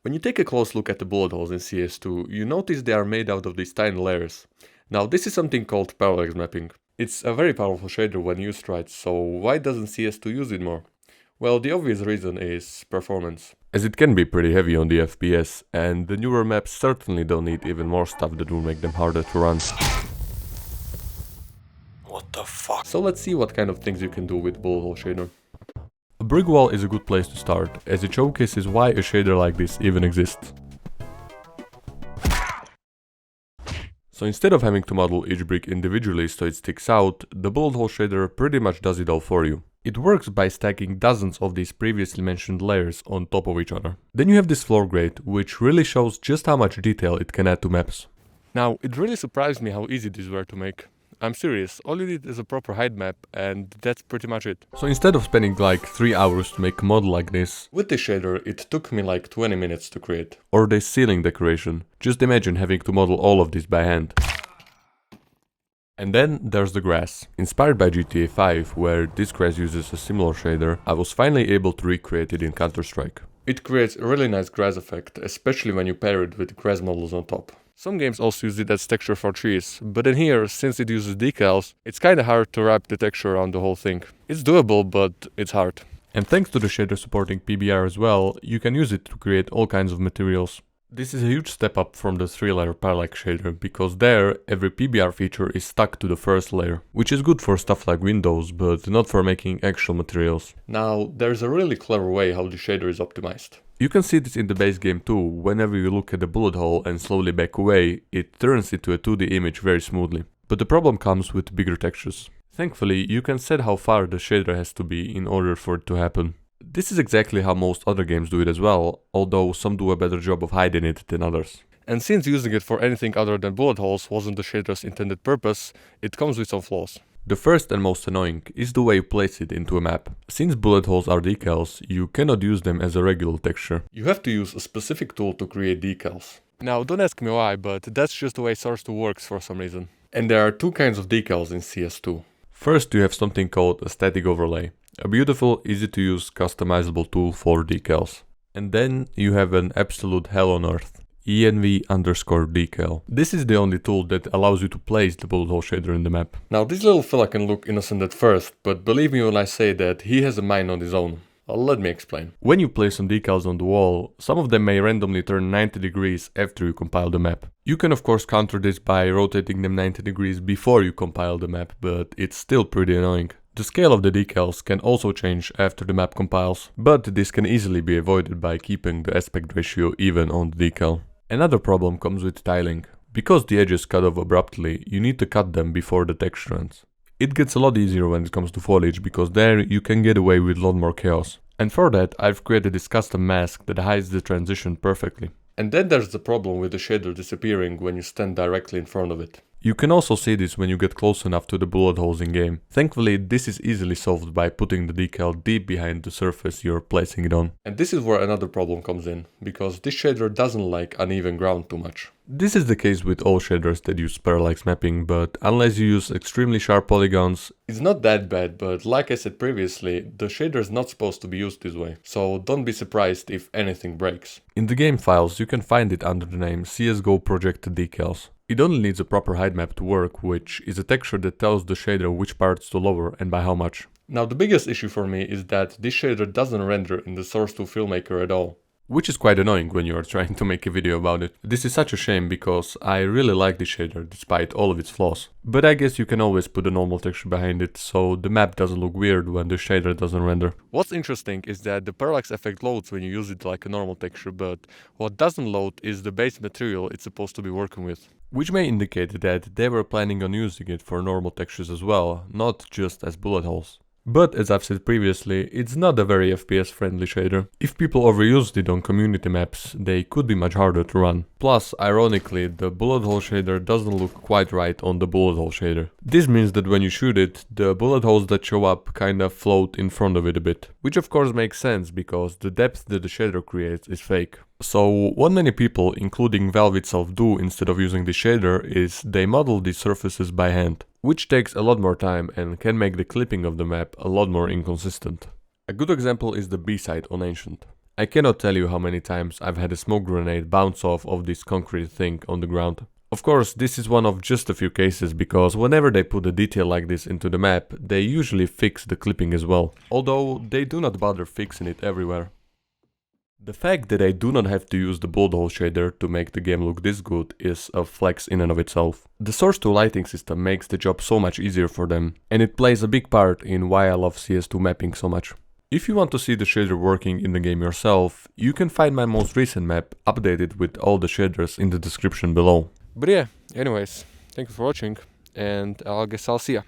When you take a close look at the bullet holes in CS2, you notice they are made out of these tiny layers. Now this is something called parallax mapping. It's a very powerful shader when used right, so why doesn't CS2 use it more? Well, the obvious reason is performance. As it can be pretty heavy on the FPS, and the newer maps certainly don't need even more stuff that will make them harder to run. What the fuck? So let's see what kind of things you can do with bullet hole shader. A brick wall is a good place to start, as it showcases why a shader like this even exists. So instead of having to model each brick individually so it sticks out, the bullet hole shader pretty much does it all for you. It works by stacking dozens of these previously mentioned layers on top of each other. Then you have this floor grade, which really shows just how much detail it can add to maps. Now, it really surprised me how easy these were to make. I'm serious, all you need is a proper height map and that's pretty much it. So instead of spending like 3 hours to make a model like this, with this shader it took me like 20 minutes to create. Or this ceiling decoration, just imagine having to model all of this by hand. And then there's the grass. Inspired by GTA 5, where this grass uses a similar shader, I was finally able to recreate it in Counter-Strike. It creates a really nice grass effect, especially when you pair it with grass models on top. Some games also use it as texture for trees, but in here, since it uses decals, it's kinda hard to wrap the texture around the whole thing. It's doable, but it's hard. And thanks to the shader supporting PBR as well, you can use it to create all kinds of materials. This is a huge step up from the 3-layer parallax shader, because there, every PBR feature is stuck to the first layer, which is good for stuff like windows, but not for making actual materials. Now, there's a really clever way how the shader is optimized. You can see this in the base game too. Whenever you look at the bullet hole and slowly back away, it turns into a 2D image very smoothly. But the problem comes with bigger textures. Thankfully, you can set how far the shader has to be in order for it to happen. This is exactly how most other games do it as well, although some do a better job of hiding it than others. And since using it for anything other than bullet holes wasn't the shader's intended purpose, it comes with some flaws. The first and most annoying is the way you place it into a map. Since bullet holes are decals, you cannot use them as a regular texture. You have to use a specific tool to create decals. Now don't ask me why, but that's just the way Source 2 works for some reason. And there are two kinds of decals in CS2. First you have something called a static overlay. A beautiful, easy to use, customizable tool for decals. And then you have an absolute hell on earth. env_decal. This is the only tool that allows you to place the bullet hole shader in the map. Now this little fella can look innocent at first, but believe me when I say that he has a mind on his own. Let me explain. When you place some decals on the wall, some of them may randomly turn 90 degrees after you compile the map. You can of course counter this by rotating them 90 degrees before you compile the map, but it's still pretty annoying. The scale of the decals can also change after the map compiles, but this can easily be avoided by keeping the aspect ratio even on the decal. Another problem comes with tiling. Because the edges cut off abruptly, you need to cut them before the texture ends. It gets a lot easier when it comes to foliage, because there you can get away with a lot more chaos. And for that, I've created this custom mask that hides the transition perfectly. And then there's the problem with the shader disappearing when you stand directly in front of it. You can also see this when you get close enough to the bullet holes in game. Thankfully, this is easily solved by putting the decal deep behind the surface you're placing it on. And this is where another problem comes in, because this shader doesn't like uneven ground too much. This is the case with all shaders that use parallax mapping, but unless you use extremely sharp polygons, it's not that bad, but like I said previously, the shader is not supposed to be used this way, so don't be surprised if anything breaks. In the game files, you can find it under the name CSGO Projected Decals. It only needs a proper height map to work, which is a texture that tells the shader which parts to lower and by how much. Now the biggest issue for me is that this shader doesn't render in the Source 2 filmmaker at all. Which is quite annoying when you are trying to make a video about it. This is such a shame because I really like this shader despite all of its flaws. But I guess you can always put a normal texture behind it, so the map doesn't look weird when the shader doesn't render. What's interesting is that the parallax effect loads when you use it like a normal texture, but what doesn't load is the base material it's supposed to be working with. Which may indicate that they were planning on using it for normal textures as well, not just as bullet holes. But as I've said previously, it's not a very FPS friendly shader. If people overused it on community maps, they could be much harder to run. Plus, ironically, the bullet hole shader doesn't look quite right on the bullet hole shader. This means that when you shoot it, the bullet holes that show up kind of float in front of it a bit. Which of course makes sense because the depth that the shader creates is fake. So what many people, including Valve itself, do instead of using the shader is they model these surfaces by hand, which takes a lot more time and can make the clipping of the map a lot more inconsistent. A good example is the B side on Ancient. I cannot tell you how many times I've had a smoke grenade bounce off of this concrete thing on the ground. Of course, this is one of just a few cases, because whenever they put a detail like this into the map, they usually fix the clipping as well, although they do not bother fixing it everywhere. The fact that I do not have to use the bullet hole shader to make the game look this good is a flex in and of itself. The source to lighting system makes the job so much easier for them, and it plays a big part in why I love CS2 mapping so much. If you want to see the shader working in the game yourself, you can find my most recent map updated with all the shaders in the description below. But yeah, anyways, thank you for watching, and I guess I'll see ya.